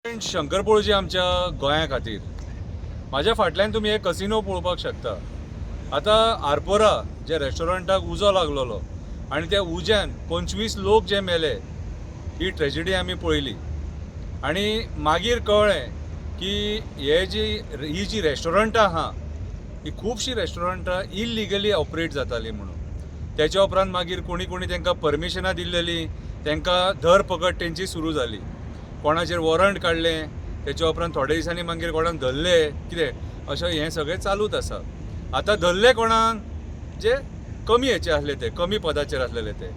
शंकरपोळजी आमच्या गोंया खातीर म्हाज्या फाटल्यान तुमी एक कसिनो पळोवपाक शकता। आता आरपोरा जे रेस्टॉरंटाक उजो लागलेलो आनी त्या उज्यान 25 लोक जे मेले, ही ट्रेजेडी आमी पळयली। आनी मागीर कळ्ळें की ही जी रेस्टॉरंटां आहा ही खुबशीं रेस्टॉरंटां इल्लिगली ऑपरेट जातालीं म्हणून। त्याच्या उपरांत मागीर कोणी कोणी तांकां परमिशनां दिल्लेलीं, तांकां धरपकड तेंची सुरू जाली। कोणाचेर वॉरंट काडलें, त्याच्या उपरांत थोड्या दिसांनी मागीर कोणाक धरले, कितें अशें हें सगळें चालूच आसा। आतां धरले कोणाक, जे कमी हेचे आसले, ते कमी पदाचेर आसलेले, ते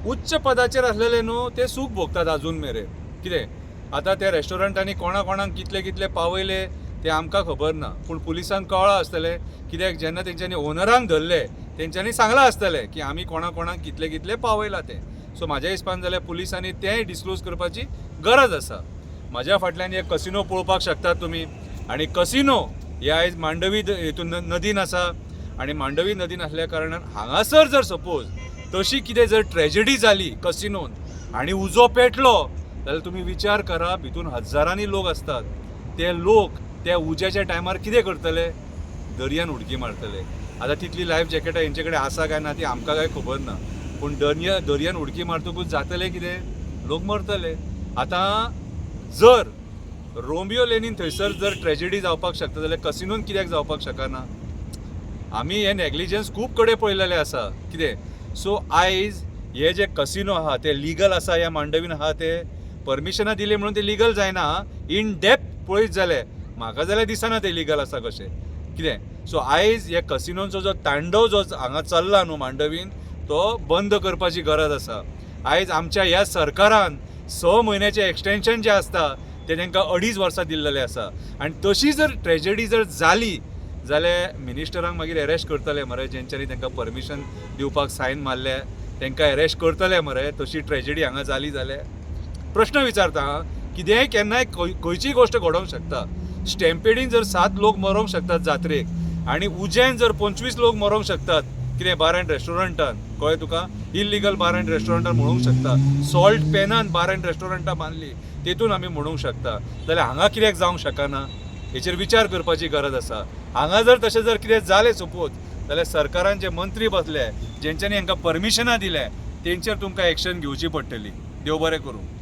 उच्च पदाचेर आसलेले न्हू, ते सूख भोगतात आजून मेरेन। कितें आतां त्या रेस्टॉरंटांनी कोणाक कितले कितले पावयले ते आमकां खबर ना, पूण पुलिसांक कळ्ळां आसतलें, कित्याक जेन्ना तेंच्यांनी ओनरांक धरले तेंच्यांनी सांगलां आसतलें की आमी कोणाक कितले कितले पावयला तें। सो म्हाज्या हिसपान जाल्यार पुलिसांनी तेंय डिस्क्लोज करपाची गरज आसा। म्हाज्या फाटल्यान एक कसिनो पळोवपाक शकतात तुमी, आनी कसिनो हे आयज मांडवी हितून नदीन आसा, आनी मांडवी नदीन आसल्या कारणान हांगासर जर सपोज तशी कितें जर ट्रेजेडी जाली कसिनोन आनी उजो पेटलो जाल्यार तुमी विचार करा, भितून हजारांनी लोक असतात, ते लोक त्या उज्याच्या टायमार कितें करतले? दर्यान उडकी मारतले। आतां तितली लायफ जॅकेटां हेंचे कडेन आसा काय ना ती आमकां काय खबर ना, पूण दर्यान उडकी मारतकूच जातलें कितें? लोक मरतले। आतां जर रोमियो लेनीन थंयसर जर ट्रेजेडी जावपाक शकता जाल्यार कसिनोन कित्याक जावपाक शकना? आमी हे नेग्लिजन्स खूब कडेन पळयलेले आसा। कितें सो आयज हे जे कसिनो आहा ते लिगल आसा, ह्या मांडवीन आहा ते परमिशनां दिली म्हणून ते लिगल जायना। इन डेप्थ पळयत जाल्यार म्हाका जाल्यार दिसना ते लिगल आसा कशें। कितें सो आयज हे कसिनोंचो जो तांडव जो हांगा चल्ला न्हू मांडवीन, तो बंद करपाची गरज आसा। आयज आमच्या ह्या सरकारान 6 म्हयन्याचें एक्सटेन्शन जें आसता तें तांकां 2.5 वर्सां दिल्लेलें आसा। आनी तशी जर ट्रेजेडी जर जाली जाल्यार मिनिस्टरांक मागीर अरेस्ट करतले मरे, जेंच्यांनी तांकां परमिशन दिवपाक सायन मारल्या तांकां अरेस्ट करतले मरे, तशी ट्रेजेडी हांगा जाली जाल्यार। प्रश्न विचारता, कितेंय केन्नाय खंयचीय गोश्ट घडोवंक शकता। स्टॅम्पेडीन जर 7 लोक मरोंक शकतात जात्रेक, आनी उज्यान जर 25 लोक मरोंक शकतात, कितें बार एंड रेस्टॉरंटान, कळ्ळें तुका? इल्लिगल बार एंड रेस्टॉरंटान म्हणूंक शकता। सॉल्ट पेनान बार एंड रेस्टॉरंटां बांदली, तेतून आमी म्हणूंक शकता, जाल्यार हांगा कित्याक जावंक शकना? हेचेर विचार करपाची गरज आसा। हांगा जर तशें जर कितें जालें सपोज जाल्यार सरकारान जे मंत्री बसले, जेंच्यांनी हांकां परमिशनां दिल्या, तेंचेर तुमकां एक्शन घेवची पडटली। देव बरें करूं।